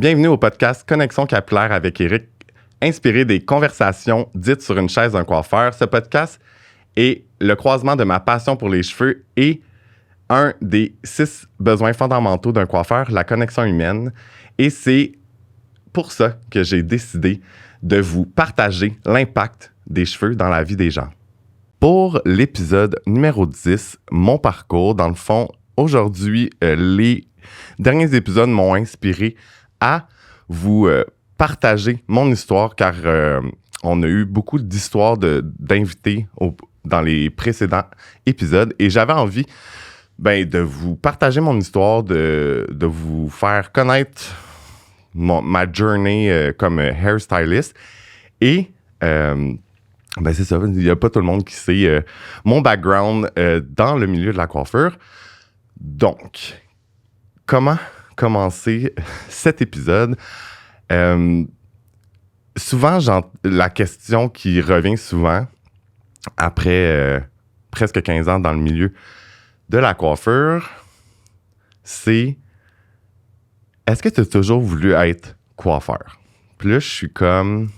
Bienvenue au podcast Connexion capillaire avec Eric, inspiré des conversations dites sur une chaise d'un coiffeur. Ce podcast est le croisement de ma passion pour les cheveux et un des 6 besoins fondamentaux d'un coiffeur, la connexion humaine. Et c'est pour ça que j'ai décidé de vous partager l'impact des cheveux dans la vie des gens. Pour l'épisode numéro 10, mon parcours, dans le fond, aujourd'hui, les derniers épisodes m'ont inspiré à vous partager mon histoire, car on a eu beaucoup d'histoires d'invités dans les précédents épisodes et j'avais envie de vous partager mon histoire, de vous faire connaître ma journey comme hairstylist et c'est ça, il n'y a pas tout le monde qui sait mon background dans le milieu de la coiffure. Donc, comment commencer cet épisode? Souvent, la question qui revient souvent après presque 15 ans dans le milieu de la coiffure, c'est: est-ce que tu as toujours voulu être coiffeur? Puis là, je suis comme...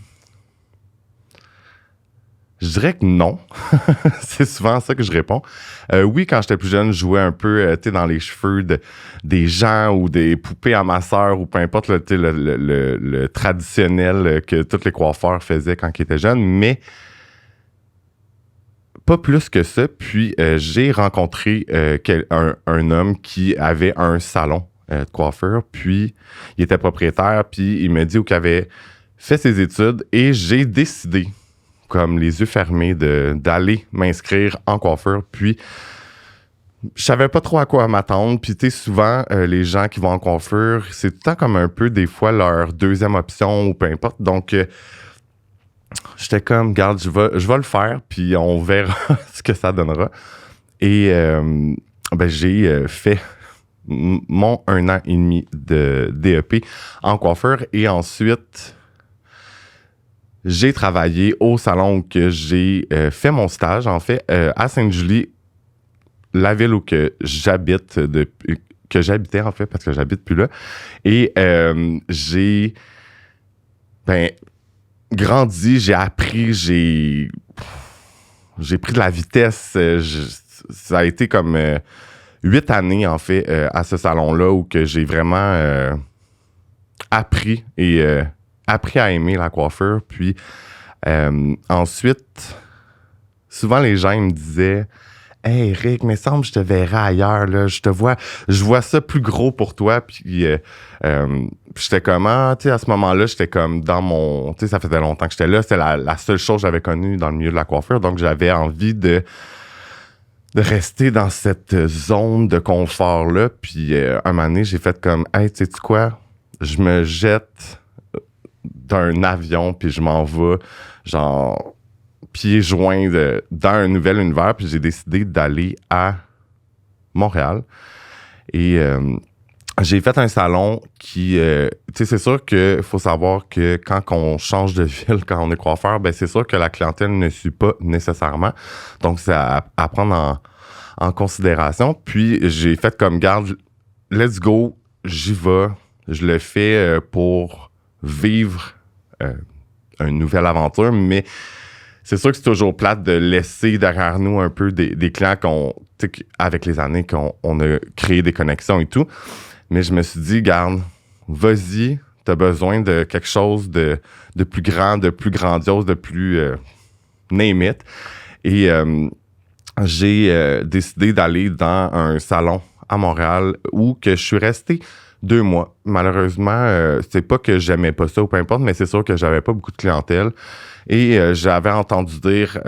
Je dirais que non. C'est souvent ça que je réponds. Oui, quand j'étais plus jeune, je jouais un peu dans les cheveux des gens ou des poupées à ma sœur ou peu importe le traditionnel que tous les coiffeurs faisaient quand ils étaient jeunes, mais pas plus que ça. Puis j'ai rencontré un homme qui avait un salon de coiffure, puis il était propriétaire, puis il m'a dit où il avait fait ses études et j'ai décidé, comme les yeux fermés, d'aller m'inscrire en coiffure. Puis, je savais pas trop à quoi m'attendre. Puis, tu sais, souvent, les gens qui vont en coiffure, c'est tout le temps comme un peu, des fois, leur deuxième option ou peu importe. Donc, j'étais comme, regarde, je vais le faire, puis on verra ce que ça donnera. Et j'ai fait mon 1 an et demi de DEP en coiffure. Et ensuite, j'ai travaillé au salon où j'ai fait mon stage, en fait, à Sainte-Julie, la ville où que j'habitais, en fait, parce que j'habite plus là. Et j'ai grandi, j'ai appris, j'ai pris de la vitesse. Ça a été comme 8 années, en fait, à ce salon-là où que j'ai vraiment appris à aimer la coiffure. Puis ensuite, souvent les gens me disaient: « Hey Eric, mais semble que je te verrais ailleurs, là. Je vois ça plus gros pour toi. » Puis j'étais comme, à ce moment-là, j'étais comme dans mon... Tu sais, ça faisait longtemps que j'étais là. C'était la seule chose que j'avais connue dans le milieu de la coiffure. Donc, j'avais envie de rester dans cette zone de confort-là. Puis un moment donné, j'ai fait comme, hey, tu sais quoi? Je me jette d'un avion, puis je m'en vais, genre, pieds joints dans un nouvel univers, puis j'ai décidé d'aller à Montréal. Et j'ai fait un salon qui... tu sais, c'est sûr qu'il faut savoir que quand on change de ville, quand on est coiffeur, c'est sûr que la clientèle ne suit pas nécessairement. Donc, c'est à prendre en considération. Puis, j'ai fait comme, garde, let's go, j'y vais. Je le fais pour vivre une nouvelle aventure, mais c'est sûr que c'est toujours plate de laisser derrière nous un peu des clients avec les années qu'on a créé des connexions et tout. Mais je me suis dit, garde, vas-y, t'as besoin de quelque chose de plus grand, de plus grandiose, de plus name it. Et j'ai décidé d'aller dans un salon à Montréal où que je suis resté 2 mois. Malheureusement, c'est pas que j'aimais pas ça ou peu importe, mais c'est sûr que j'avais pas beaucoup de clientèle. Et j'avais entendu dire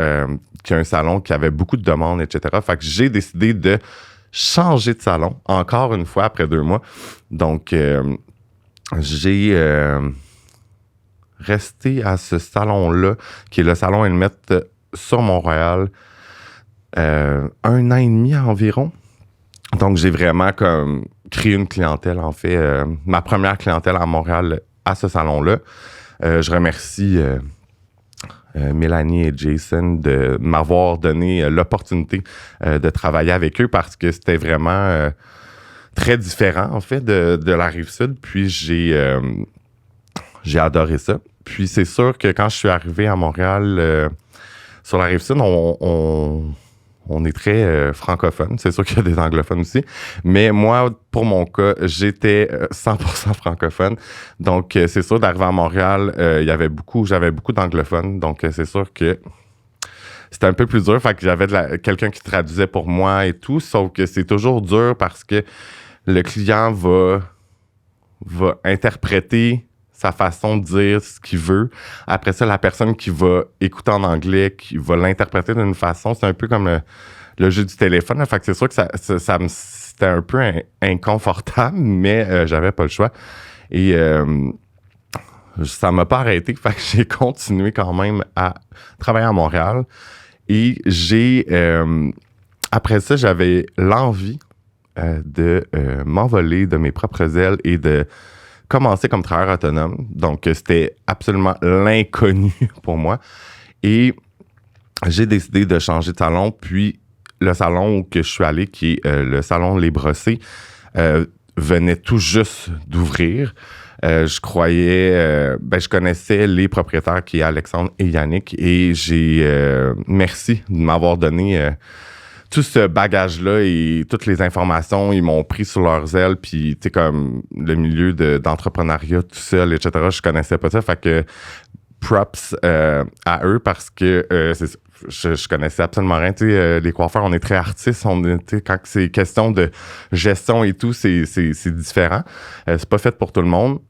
qu'il y a un salon qui avait beaucoup de demandes, etc. Fait que j'ai décidé de changer de salon, encore une fois, après 2 mois. Donc, j'ai resté à ce salon-là, qui est le salon Elmette sur Montréal, 1 an et demi environ. Donc, j'ai vraiment comme créé une clientèle, en fait, ma première clientèle à Montréal à ce salon-là. Je remercie Mélanie et Jason de m'avoir donné l'opportunité de travailler avec eux parce que c'était vraiment... très différent, en fait, de la Rive-Sud. Puis j'ai adoré ça. Puis c'est sûr que quand je suis arrivé à Montréal, sur la Rive-Sud, on est très francophone. C'est sûr qu'il y a des anglophones aussi. Mais moi, pour mon cas, j'étais 100% francophone. Donc, c'est sûr, d'arriver à Montréal, j'avais beaucoup d'anglophones. Donc, c'est sûr que c'était un peu plus dur. Fait que j'avais quelqu'un qui traduisait pour moi et tout. Sauf que c'est toujours dur parce que le client va interpréter sa façon de dire ce qu'il veut. Après ça, la personne qui va écouter en anglais, qui va l'interpréter d'une façon, c'est un peu comme le jeu du téléphone. Là. Fait que c'est sûr que c'était un peu inconfortable, mais j'avais pas le choix. Et ça m'a pas arrêté. Fait que j'ai continué quand même à travailler à Montréal. Et après ça, j'avais l'envie de m'envoler de mes propres ailes et de commencer comme travailleur autonome. Donc, c'était absolument l'inconnu pour moi. Et j'ai décidé de changer de salon. Puis, le salon où je suis allé, qui est le salon Les Brossés, venait tout juste d'ouvrir. Je connaissais les propriétaires qui est Alexandre et Yannick. Et merci de m'avoir donné tout ce bagage-là et toutes les informations, ils m'ont pris sur leurs ailes, puis tu sais, comme le milieu d'entrepreneuriat tout seul, etc., je connaissais pas ça, fait que props à eux parce que je connaissais absolument rien, tu sais, les coiffeurs, on est très artistes, quand c'est question de gestion et tout, c'est différent, c'est pas fait pour tout le monde.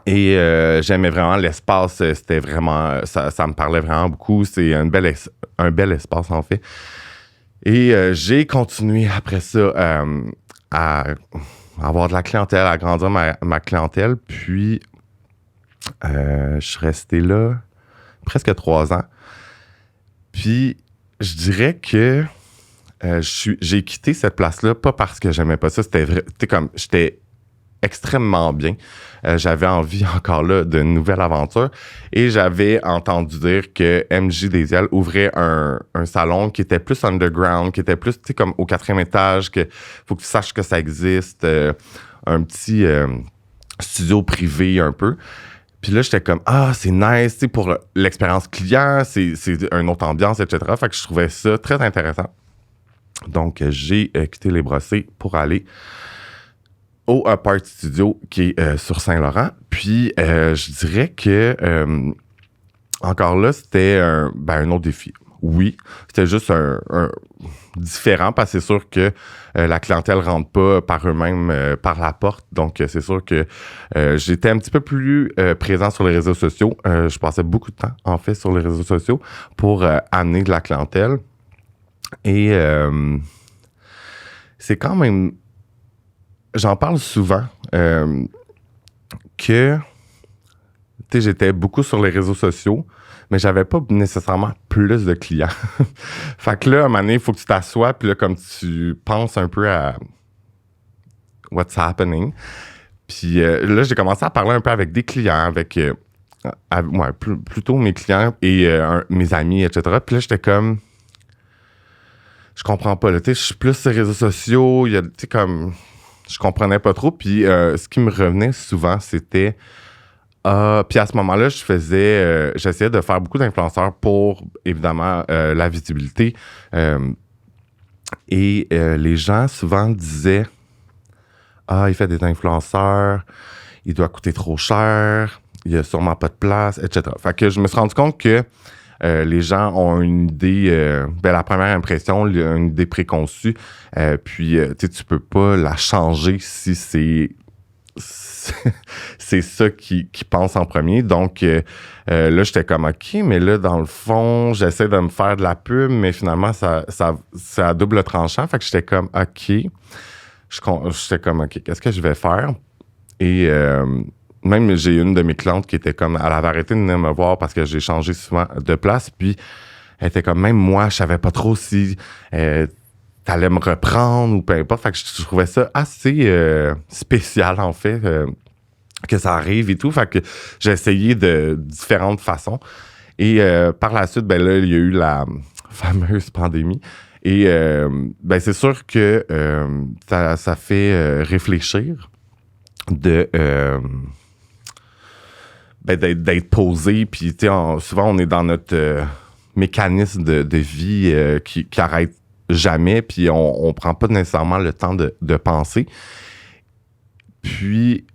Et j'aimais vraiment l'espace, c'était vraiment, ça me parlait vraiment beaucoup, c'est un bel espace en fait. Et j'ai continué après ça à avoir de la clientèle, à agrandir ma clientèle. Puis, je suis resté là presque 3 ans. Puis, je dirais que j'ai quitté cette place-là, pas parce que j'aimais pas ça. C'était vrai, j'étais extrêmement bien. J'avais envie encore là d'une nouvelle aventure et j'avais entendu dire que MJ Desiel ouvrait un salon qui était plus underground, qui était plus, tu sais, comme au 4e étage, que faut que tu saches que ça existe, un petit studio privé un peu. Puis là, j'étais comme, c'est nice, tu sais, pour l'expérience client, c'est une autre ambiance, etc. Fait que je trouvais ça très intéressant. Donc, j'ai quitté Les Brossés pour aller au Apart Studio qui est sur Saint-Laurent. Puis, je dirais que encore là, c'était un autre défi. Oui, c'était juste un différent parce que c'est sûr que la clientèle rentre pas par eux-mêmes par la porte. Donc, c'est sûr que j'étais un petit peu plus présent sur les réseaux sociaux. Je passais beaucoup de temps, en fait, sur les réseaux sociaux pour amener de la clientèle. Et c'est quand même... J'en parle souvent que j'étais beaucoup sur les réseaux sociaux, mais j'avais pas nécessairement plus de clients. Fait que là, à un moment donné, il faut que tu t'assoies, puis là, comme tu penses un peu à what's happening. Puis là, j'ai commencé à parler un peu avec des clients, plutôt mes clients et mes amis, etc. Puis là, j'étais comme... Je comprends pas, là, tu sais, je suis plus sur les réseaux sociaux, il y a, tu sais, comme... Je comprenais pas trop. Puis ce qui me revenait souvent, c'était... puis à ce moment-là, j'essayais de faire beaucoup d'influenceurs pour, évidemment, la visibilité. Et les gens souvent disaient « il fait des influenceurs, il doit coûter trop cher, il y a sûrement pas de place, etc. » Fait que je me suis rendu compte que les gens ont une idée, la première impression, une idée préconçue, puis tu peux pas la changer si c'est ça qui pense en premier. Donc là, j'étais comme OK, mais là, dans le fond, j'essaie de me faire de la pub, mais finalement, c'est à double tranchant. Fait que j'étais comme OK. J'étais comme OK, qu'est-ce que je vais faire? Et même, j'ai une de mes clientes qui était comme, elle avait arrêté de venir me voir parce que j'ai changé souvent de place. Puis, elle était comme, même moi, je savais pas trop si t'allais me reprendre ou peu importe. Fait que je trouvais ça assez spécial, en fait, que ça arrive et tout. Fait que j'ai essayé de différentes façons. Et par la suite, là, il y a eu la fameuse pandémie. Et ben c'est sûr que ça fait réfléchir de d'être posé, puis souvent on est dans notre mécanisme de vie qui arrête jamais, puis on prend pas nécessairement le temps de penser. Puis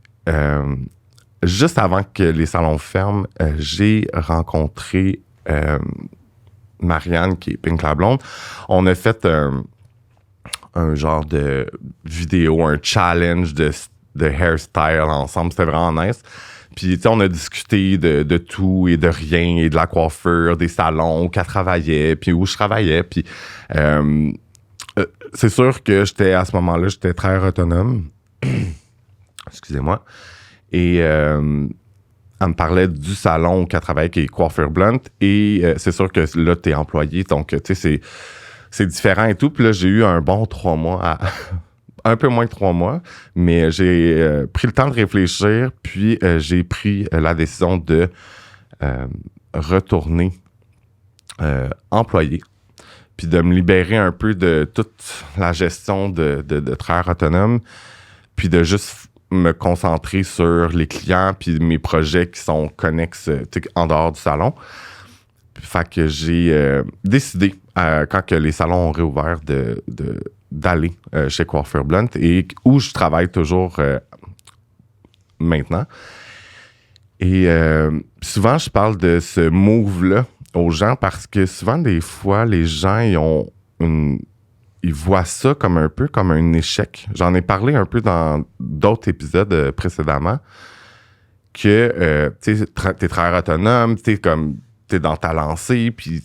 juste avant que les salons ferment, j'ai rencontré Marianne, qui est Pink la Blonde. On a fait un genre de vidéo, un challenge de hairstyle ensemble. C'était vraiment nice. Puis, tu sais, on a discuté de tout et de rien, et de la coiffure, des salons où qu'elle travaillait, puis où je travaillais. Puis, c'est sûr que à ce moment-là, j'étais très autonome. Excusez-moi. Et elle me parlait du salon où qu'elle travaillait, qui est Coiffure Blunt. Et c'est sûr que là, t'es employé. Donc, tu sais, c'est différent et tout. Puis là, j'ai eu un bon 3 mois un peu moins que 3 mois, mais j'ai pris le temps de réfléchir, puis j'ai pris la décision de retourner employé, puis de me libérer un peu de toute la gestion de travail autonome, puis de juste me concentrer sur les clients, puis mes projets qui sont connexes en dehors du salon. Fait que j'ai décidé, quand que les salons ont réouvert, d'aller chez Coiffure Blunt, et où je travaille toujours maintenant. Et souvent, je parle de ce move-là aux gens parce que souvent, des fois, les gens, ils voient ça comme un peu comme un échec. J'en ai parlé un peu dans d'autres épisodes précédemment, que tu sais, t'es très autonome, t'es dans ta lancée, puis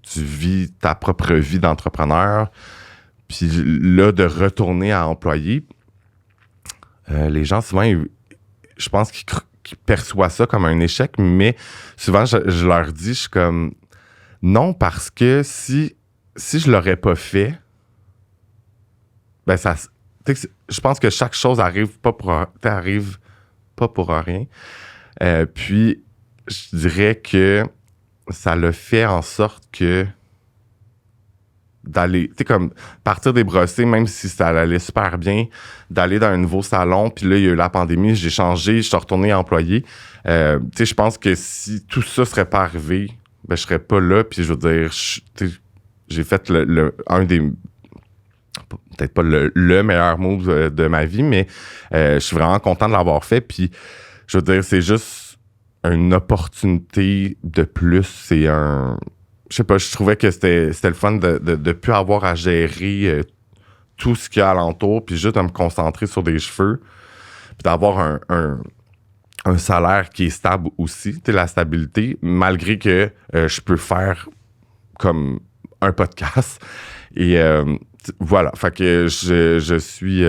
tu vis ta propre vie d'entrepreneur. Puis là, de retourner à employé, les gens, souvent, je pense qu'ils perçoivent ça comme un échec, mais souvent, je leur dis, je suis comme, non, parce que si je l'aurais pas fait, ben je pense que chaque chose arrive pas pour rien. Puis, je dirais que ça l'a fait en sorte que d'aller, tu sais, comme partir des brossés, même si ça allait super bien, d'aller dans un nouveau salon, puis là, il y a eu la pandémie, j'ai changé, je suis retourné employé. Tu sais, je pense que si tout ça serait pas arrivé, ben, je serais pas là, puis je veux dire, j'ai fait un des, peut-être pas le meilleur move de ma vie, mais je suis vraiment content de l'avoir fait, puis je veux dire, c'est juste une opportunité de plus, c'est je sais pas, je trouvais que c'était le fun de plus avoir à gérer tout ce qu'il y a alentour, puis juste de me concentrer sur des cheveux, puis d'avoir un salaire qui est stable aussi, tu sais, la stabilité, malgré que je peux faire comme un podcast. Et voilà, fait que je suis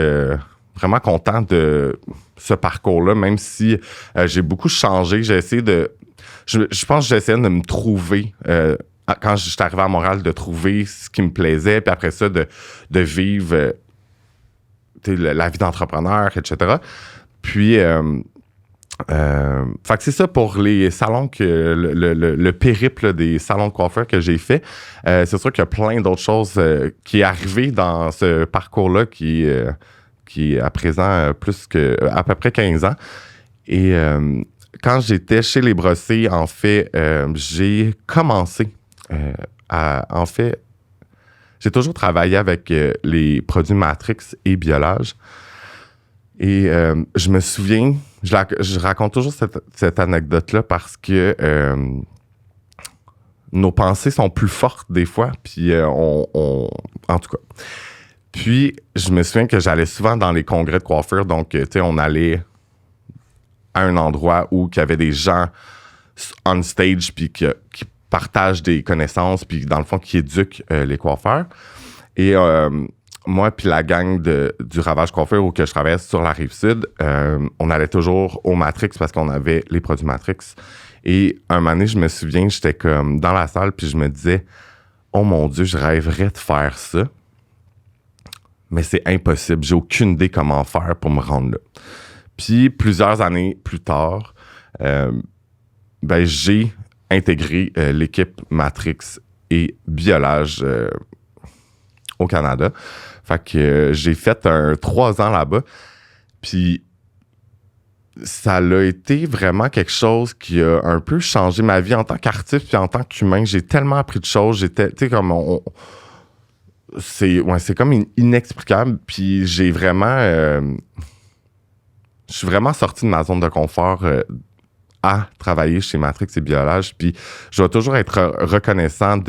vraiment content de ce parcours-là, même si j'ai beaucoup changé. J'ai essayé je pense que j'ai essayé de me trouver quand je suis arrivé à Montréal, de trouver ce qui me plaisait, puis après ça, de vivre la vie d'entrepreneur, etc. Puis, fait que c'est ça pour les salons, le périple des salons de coiffeur que j'ai fait. C'est sûr qu'il y a plein d'autres choses qui est arrivé dans ce parcours-là qui est à présent à peu près 15 ans. Et quand j'étais chez Les Brossés, en fait, j'ai commencé en fait, j'ai toujours travaillé avec les produits Matrix et Biolage. Et je me souviens, je raconte toujours cette anecdote-là parce que nos pensées sont plus fortes des fois, puis en tout cas. Puis, je me souviens que j'allais souvent dans les congrès de coiffure, donc, tu sais, on allait à un endroit où il y avait des gens on stage, puis qui partagent des connaissances, puis dans le fond, qui éduquent les coiffeurs. Et moi, puis la gang du Ravage Coiffure où que je travaillais sur la Rive-Sud, on allait toujours au Matrix parce qu'on avait les produits Matrix. Et un moment donné, je me souviens, j'étais comme dans la salle, puis je me disais, oh mon Dieu, je rêverais de faire ça. Mais c'est impossible. J'ai aucune idée comment faire pour me rendre là. Puis, plusieurs années plus tard, j'ai intégré l'équipe Matrix et biolage au Canada. Fait que j'ai fait 3 ans là-bas. Puis ça a été vraiment quelque chose qui a un peu changé ma vie en tant qu'artiste puis en tant qu'humain. J'ai tellement appris de choses. J'étais, tu sais, comme c'est comme inexplicable. Puis j'ai vraiment... je suis vraiment sorti de ma zone de confort à travailler chez Matrix et Biolage. Puis je vais toujours être reconnaissant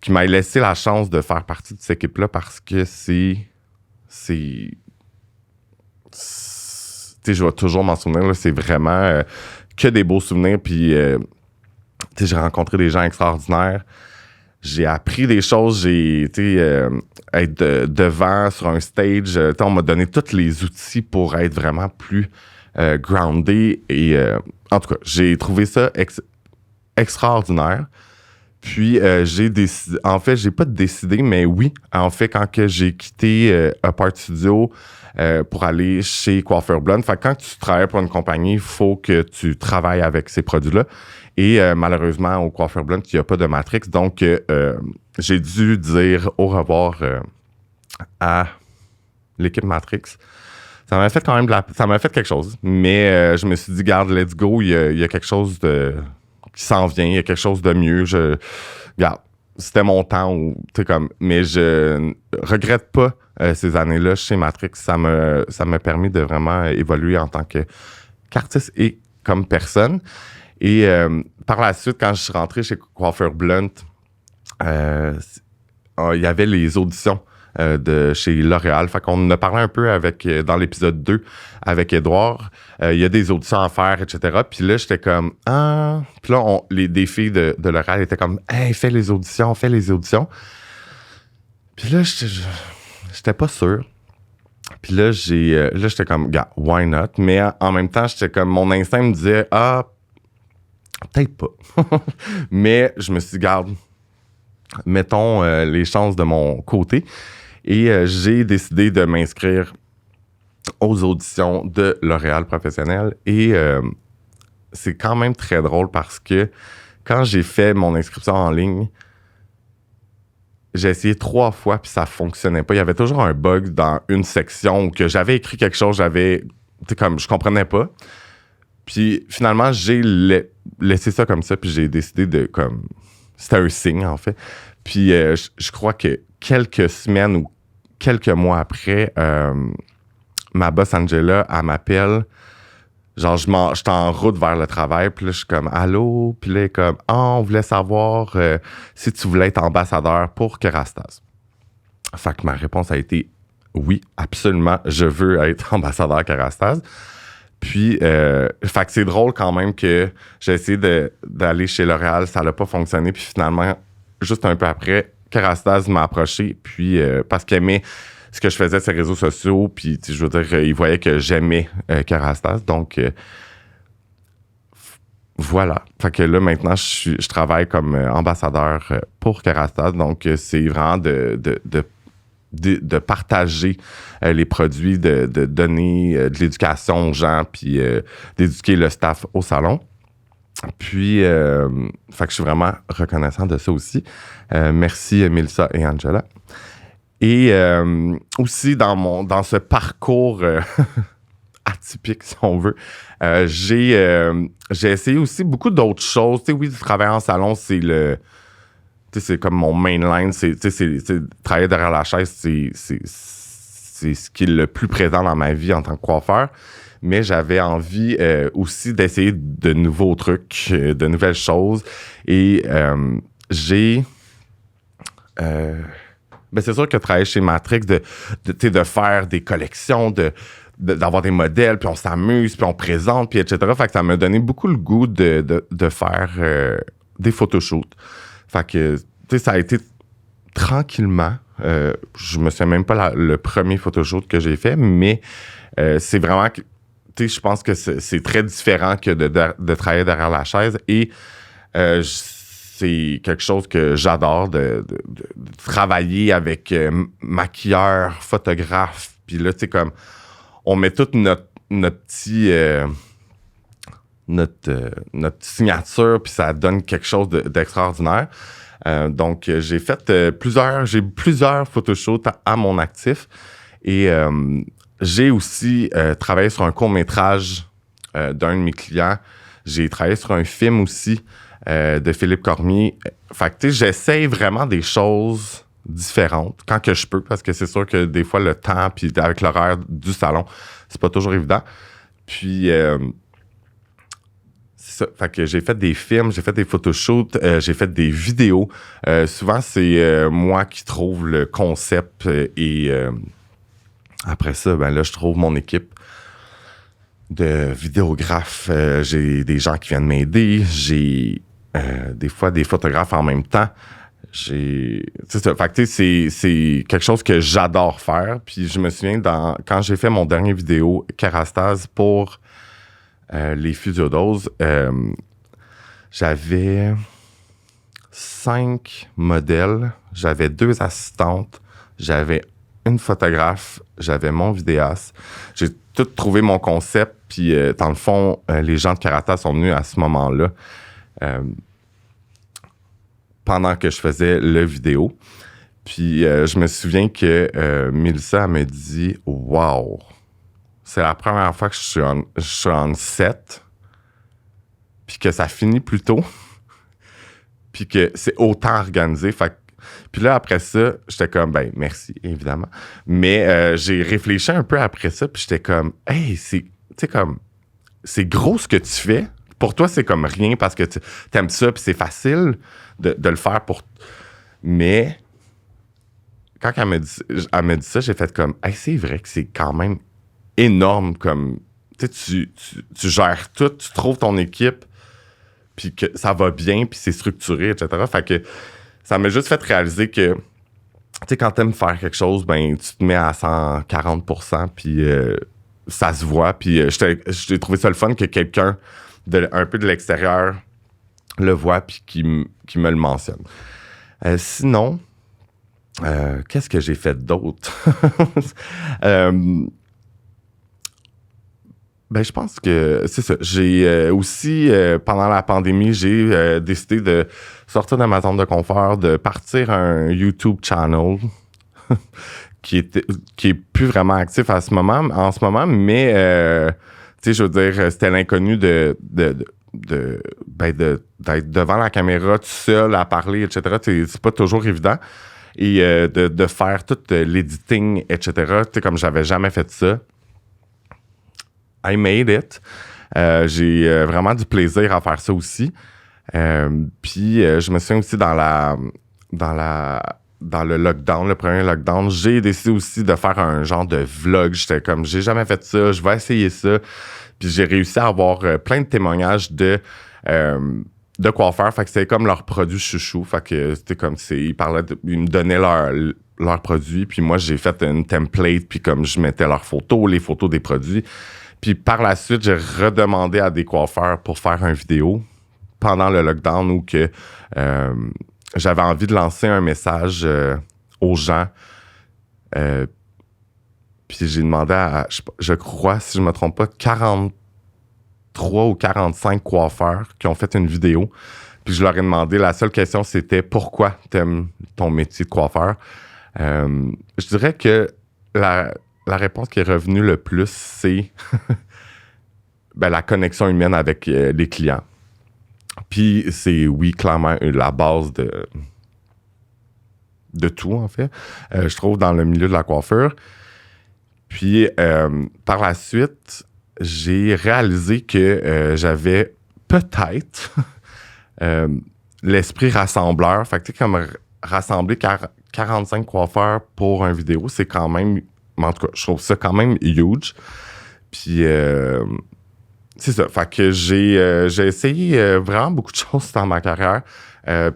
qu'il m'ait laissé la chance de faire partie de cette équipe-là parce que je vais toujours m'en souvenir. Là, c'est vraiment que des beaux souvenirs. Puis j'ai rencontré des gens extraordinaires. J'ai appris des choses. J'ai être devant sur un stage. On m'a donné tous les outils pour être vraiment plus groundé. Et en tout cas, j'ai trouvé ça extraordinaire. Puis j'ai décidé, en fait, j'ai pas décidé, mais oui, en fait, quand que j'ai quitté Apart Studio pour aller chez Coiffeur Blonde, fait que quand tu travailles pour une compagnie, il faut que tu travailles avec ces produits-là. Et malheureusement, au Coiffeur Blonde, il n'y a pas de Matrix, donc j'ai dû dire au revoir à l'équipe Matrix. Ça m'a fait quand même ça m'a fait quelque chose, mais je me suis dit, garde, let's go, il y a quelque chose qui s'en vient, il y a quelque chose de mieux. Regarde, c'était mon temps, mais je ne regrette pas ces années-là chez Matrix. Ça m'a permis de vraiment évoluer en tant qu'artiste et comme personne. Et par la suite, quand je suis rentré chez Coiffeur Blunt, il y avait les auditions de chez L'Oréal. Fait qu'on en a parlé un peu dans l'épisode 2 avec Édouard. Il y a des auditions à faire, etc. Puis là, j'étais comme, ah. Puis là, des filles de L'Oréal étaient comme, hey, fais les auditions. Puis là, j'étais pas sûr. Puis là, j'étais comme, gars, why not? Mais en même temps, j'étais comme, mon instinct me disait, ah, peut-être pas. Mais je me suis dit, garde, mettons les chances de mon côté. Et j'ai décidé de m'inscrire aux auditions de L'Oréal professionnel. Et c'est quand même très drôle parce que quand j'ai fait mon inscription en ligne, j'ai essayé 3 fois puis ça fonctionnait pas. Il y avait toujours un bug dans une section où que j'avais écrit quelque chose, je comprenais pas. Puis finalement, j'ai laissé ça comme ça puis j'ai décidé c'était un signe en fait. Puis je crois que quelques semaines ou quelques mois après, ma boss Angela, elle m'appelle. Genre, j'étais en route vers le travail, puis là, je suis comme « Allô? » Puis là, elle est comme « Ah, on voulait savoir si tu voulais être ambassadeur pour Kerastase. » Fait que ma réponse a été « Oui, absolument, je veux être ambassadeur Kerastase. » Puis, fait que c'est drôle quand même que j'ai essayé d'aller chez L'Oréal, ça n'a pas fonctionné, puis finalement, juste un peu après, Kerastase m'a approché, puis parce qu'il aimait ce que je faisais sur les réseaux sociaux, puis je veux dire, il voyait que j'aimais Kerastase, donc voilà. Fait que là, maintenant, je travaille comme ambassadeur pour Kerastase, donc c'est vraiment de partager les produits, de donner de l'éducation aux gens, puis d'éduquer le staff au salon. Puis, fait que je suis vraiment reconnaissant de ça aussi. Merci Mélissa et Angela. Et aussi, dans ce parcours atypique, si on veut, j'ai essayé aussi beaucoup d'autres choses. Tu sais, oui, travailler en salon, c'est c'est comme mon mainline. C'est travailler derrière la chaise, c'est ce qui est le plus présent dans ma vie en tant que coiffeur. Mais j'avais envie aussi d'essayer de nouveaux trucs, de nouvelles choses. Et c'est sûr que travailler chez Matrix, de faire des collections, d'avoir des modèles, puis on s'amuse, puis on présente, puis etc. Fait que ça m'a donné beaucoup le goût de faire des photoshoots. Fait que, ça a été tranquillement. Je me souviens même pas le premier photoshoot que j'ai fait, mais c'est vraiment... je pense que c'est très différent que de travailler derrière la chaise. Et c'est quelque chose que j'adore, de travailler avec maquilleur, photographe. Puis là, comme on met tout notre notre signature, puis ça donne quelque chose d'extraordinaire. Donc, j'ai plusieurs photoshoots à mon actif et j'ai aussi travaillé sur un court-métrage d'un de mes clients. J'ai travaillé sur un film aussi de Philippe Cormier. Fait que, tu sais, j'essaye vraiment des choses différentes quand que je peux, parce que c'est sûr que des fois, le temps, puis avec l'horaire du salon, c'est pas toujours évident. Puis, c'est ça. Fait que j'ai fait des films, j'ai fait des photoshoots, j'ai fait des vidéos. Souvent, c'est moi qui trouve le concept et après ça, ben là, je trouve mon équipe de vidéographes. J'ai des gens qui viennent m'aider. J'ai des fois des photographes en même temps. C'est ça. Fait que, c'est quelque chose que j'adore faire. Puis je me souviens, quand j'ai fait mon dernier vidéo Kerastase pour les Physiodoses, j'avais 5 modèles, j'avais 2 assistantes, j'avais une photographe, j'avais mon vidéaste. J'ai tout trouvé mon concept, puis dans le fond, les gens de Karata sont venus à ce moment-là pendant que je faisais le vidéo. Puis je me souviens que Mélissa me dit « Wow! C'est la première fois que je suis en set, puis que ça finit plus tôt, puis que c'est autant organisé. » Puis là, après ça, j'étais comme, ben merci, évidemment. Mais j'ai réfléchi un peu après ça, puis j'étais comme, hey, c'est gros ce que tu fais. Pour toi, c'est comme rien parce que tu aimes ça, puis c'est facile de le faire pour... Mais quand elle m'a dit ça, j'ai fait comme, hey, c'est vrai que c'est quand même énorme. Comme, tu gères tout, tu trouves ton équipe, puis que ça va bien, puis c'est structuré, etc. Fait que ça m'a juste fait réaliser que, tu sais, quand t'aimes faire quelque chose, ben, tu te mets à 140%, puis ça se voit. Puis j'ai trouvé ça le fun que quelqu'un un peu de l'extérieur le voit, puis qui me le mentionne. Sinon, qu'est-ce que j'ai fait d'autre? Ben, je pense que c'est ça. J'ai aussi, pendant la pandémie, j'ai décidé de sortir de ma zone de confort, de partir un YouTube channel qui est plus vraiment actif en ce moment, mais tu sais, je veux dire, c'était l'inconnu d'être devant la caméra tout seul à parler, etc. C'est pas toujours évident. Et de faire tout l'editing, etc. Tu sais, comme j'avais jamais fait ça. I made it. J'ai vraiment du plaisir à faire ça aussi. Puis je me souviens aussi dans le lockdown, le premier lockdown, j'ai décidé aussi de faire un genre de vlog. J'étais comme, j'ai jamais fait ça, je vais essayer ça. Puis j'ai réussi à avoir plein de témoignages de coiffeurs. Fait que c'était comme leur produit chouchou. Fait que c'était comme, ils me donnaient leurs produits. Puis moi, j'ai fait une template. Puis comme je mettais leurs photos, les photos des produits. Puis par la suite, j'ai redemandé à des coiffeurs pour faire une vidéo pendant le lockdown où que j'avais envie de lancer un message aux gens. Puis j'ai demandé à, je crois, si je me trompe pas, 43 ou 45 coiffeurs qui ont fait une vidéo. Puis je leur ai demandé, la seule question, c'était pourquoi t'aimes ton métier de coiffeur? Je dirais que la réponse qui est revenue le plus, c'est ben, la connexion humaine avec les clients. Puis c'est, oui, clairement, la base de tout, en fait. Je trouve dans le milieu de la coiffure. Puis par la suite, j'ai réalisé que j'avais peut-être l'esprit rassembleur. Fait que tu sais, comme rassembler 45 coiffeurs pour une vidéo, c'est quand même... En tout cas, je trouve ça quand même huge. Puis, c'est ça. Fait que j'ai essayé vraiment beaucoup de choses dans ma carrière.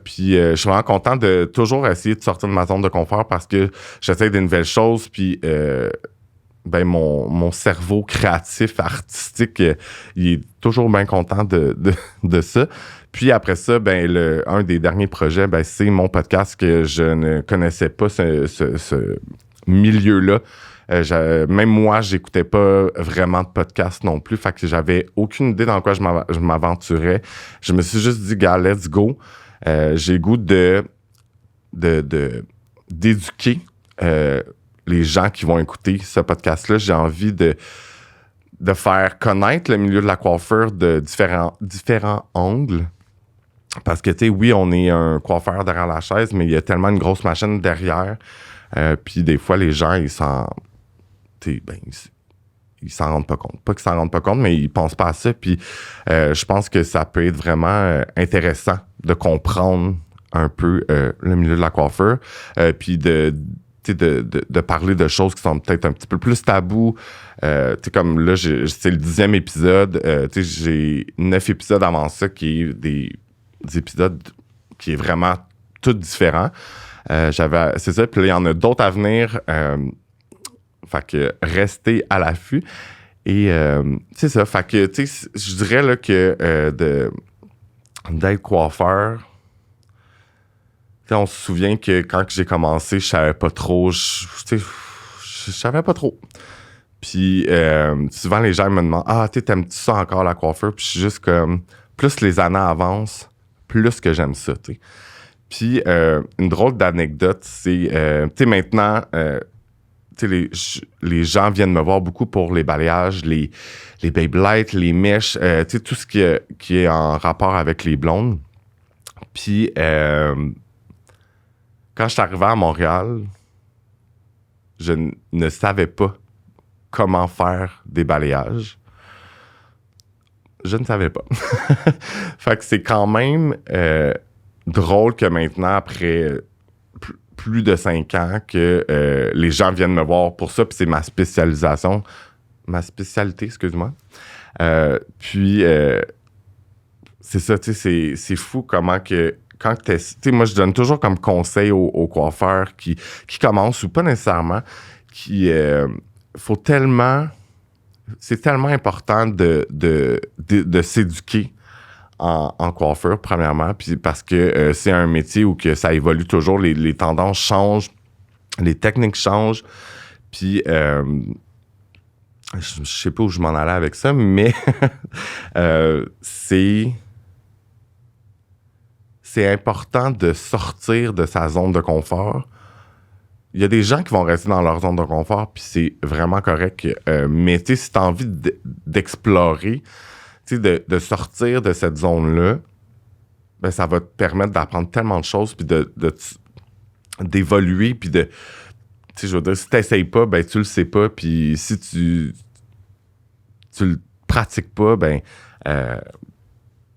Puis, je suis vraiment content de toujours essayer de sortir de ma zone de confort parce que j'essaie des nouvelles choses. Puis, ben mon cerveau créatif, artistique, il est toujours bien content de ça. Puis après ça, ben un des derniers projets, ben c'est mon podcast que je ne connaissais pas ce milieu-là. Même moi, j'écoutais pas vraiment de podcast non plus. Fait que j'avais aucune idée dans quoi je m'aventurais. Je me suis juste dit, gars, let's go. J'ai le goût d'éduquer les gens qui vont écouter ce podcast-là. J'ai envie de faire connaître le milieu de la coiffure de différents angles. Parce que, tu sais, oui, on est un coiffeur derrière la chaise, mais il y a tellement une grosse machine derrière. Puis des fois, les gens, ils s'en rendent pas compte. Pas qu'ils s'en rendent pas compte, mais ils pensent pas à ça. Puis je pense que ça peut être vraiment intéressant de comprendre un peu le milieu de la coiffure. Puis de parler de choses qui sont peut-être un petit peu plus tabous. Comme là, c'est le 10e épisode. J'ai 9 épisodes avant ça qui est des épisodes qui est vraiment tout différent. C'est ça. Puis là, il y en a d'autres à venir. Fait que restez à l'affût. Et c'est ça. Fait que, tu sais, je dirais là, que d'être coiffeur, on se souvient que quand j'ai commencé, je savais pas trop. Je savais pas trop. Puis souvent, les gens me demandent « Ah, t'aimes-tu ça encore, la coiffure? » Puis je suis juste comme... Plus les années avancent, plus que j'aime ça, tu sais. Puis une drôle d'anecdote, c'est... tu sais, maintenant... les gens viennent me voir beaucoup pour les balayages, les baby lights, les mèches, tout ce qui est en rapport avec les blondes. Puis, quand je suis arrivé à Montréal, je ne savais pas comment faire des balayages. Je ne savais pas. Fait que c'est quand même drôle que maintenant, après... plus de 5 ans que les gens viennent me voir pour ça, puis c'est ma spécialité, excuse-moi. Puis, c'est ça, tu sais, c'est fou comment que, quand tu sais, moi, je donne toujours comme conseil aux coiffeurs qui commencent, ou pas nécessairement, faut tellement, c'est tellement important de s'éduquer en coiffure, premièrement, puis parce que c'est un métier où que ça évolue toujours, les tendances changent, les techniques changent, puis je sais pas où je m'en allais avec ça, mais c'est important de sortir de sa zone de confort. Il y a des gens qui vont rester dans leur zone de confort, puis c'est vraiment correct, mais tu sais, si tu as envie d'explorer, tu sais, de sortir de cette zone-là, ben, ça va te permettre d'apprendre tellement de choses, puis d'évoluer, puis tu sais, je veux dire, si t'essayes pas, ben, tu le sais pas, puis si tu le pratiques pas, ben,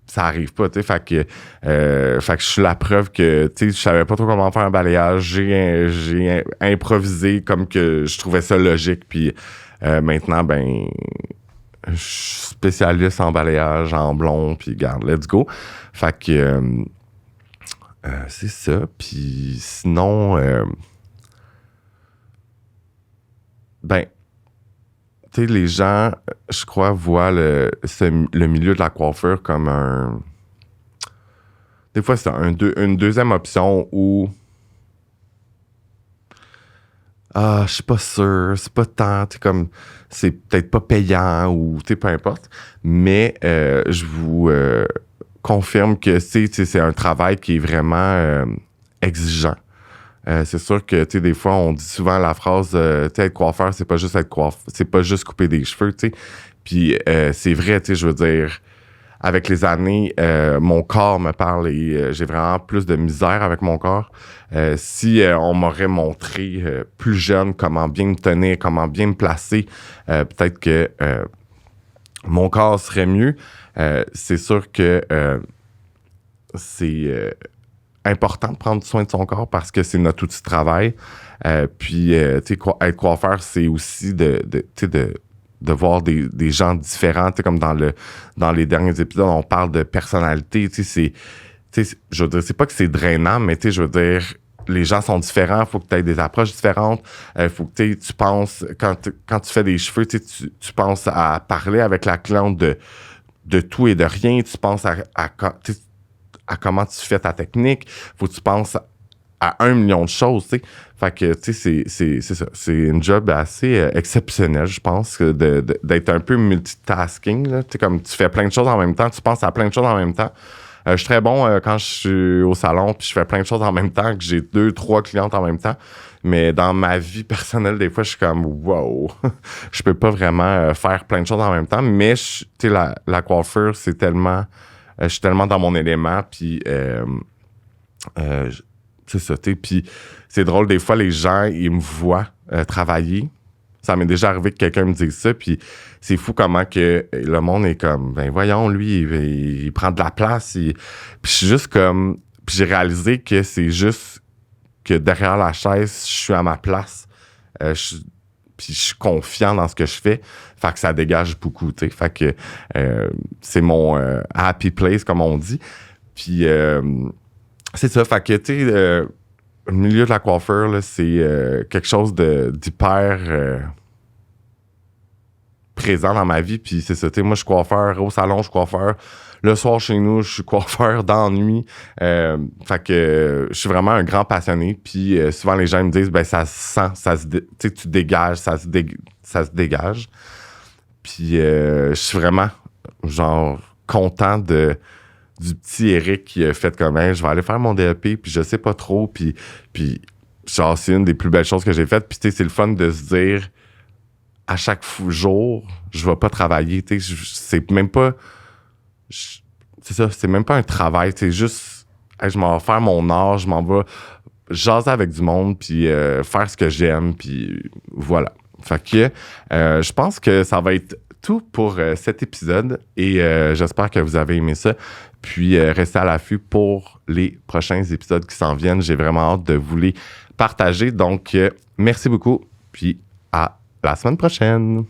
ça arrive pas, tu sais, fait que je suis la preuve que, tu sais, je savais pas trop comment faire un balayage, j'ai improvisé comme que je trouvais ça logique, puis maintenant, ben... Je suis spécialiste en balayage, en blond, puis garde, let's go. Fait que c'est ça. Puis sinon, ben, tu sais, les gens, je crois, voient le milieu de la coiffure comme un... Des fois, c'est une deuxième option où... Ah, je suis pas sûr, c'est pas tant, comme, c'est peut-être pas payant ou, peu importe. Mais je vous confirme que c'est un travail qui est vraiment exigeant. C'est sûr que, des fois, on dit souvent la phrase, être coiffeur, c'est pas juste c'est pas juste couper des cheveux, tu sais. Puis c'est vrai, je veux dire, avec les années, mon corps me parle et j'ai vraiment plus de misère avec mon corps. Si on m'aurait montré plus jeune comment bien me tenir, comment bien me placer, peut-être que mon corps serait mieux. C'est sûr que c'est important de prendre soin de son corps parce que c'est notre outil de travail. Puis, être coiffeur, c'est aussi de voir des gens différents. Comme dans les derniers épisodes, on parle de personnalité. Je veux dire, c'est pas que c'est drainant, mais je veux dire, les gens sont différents. Il faut que tu aies des approches différentes. Il faut que tu penses, quand tu fais des cheveux, tu penses à parler avec la cliente de tout et de rien. Tu penses à comment tu fais ta technique. Faut que tu penses à 1 million de choses, tu sais. Fait que, tu sais, c'est ça. C'est une job assez exceptionnelle, je pense, d'être un peu multitasking, là. Tu sais, comme tu fais plein de choses en même temps, tu penses à plein de choses en même temps. Je suis très bon quand je suis au salon puis je fais plein de choses en même temps, que j'ai 2, 3 clientes en même temps. Mais dans ma vie personnelle, des fois, je suis comme wow, je peux pas vraiment faire plein de choses en même temps. Mais tu sais, la coiffure, c'est tellement, je suis tellement dans mon élément. Puis c'est ça, tu sais. Puis c'est drôle, des fois, les gens, ils me voient travailler. Ça m'est déjà arrivé que quelqu'un me dise ça, puis c'est fou comment que le monde est comme, ben voyons, lui, il prend de la place. Puis je suis juste comme... Puis j'ai réalisé que c'est juste que derrière la chaise, je suis à ma place. Puis je suis confiant dans ce que je fais. Fait que ça dégage beaucoup, tu sais. Fait que c'est mon happy place, comme on dit. Puis c'est ça, fait que, tu sais... le milieu de la coiffure, là, c'est quelque chose d'hyper présent dans ma vie. Puis c'est ça, tu sais, moi, je suis coiffeur au salon, je suis coiffeur le soir chez nous, je suis coiffeur dans la nuit. Fait que je suis vraiment un grand passionné. Puis souvent, les gens me disent, ben ça se sent, tu sais, tu dégages, ça se dégage. Puis je suis vraiment, genre, content du petit Eric qui a fait comme je vais aller faire mon DEP puis je sais pas trop puis genre c'est une des plus belles choses que j'ai faites puis tu sais c'est le fun de se dire à chaque jour je vais pas travailler tu sais c'est même pas c'est ça c'est même pas un travail c'est juste je m'en vais faire mon art je m'en vais jaser avec du monde puis faire ce que j'aime puis voilà fait que je pense que ça va être tout pour cet épisode et j'espère que vous avez aimé ça. Puis restez à l'affût pour les prochains épisodes qui s'en viennent. J'ai vraiment hâte de vous les partager. Donc, merci beaucoup. Puis à la semaine prochaine.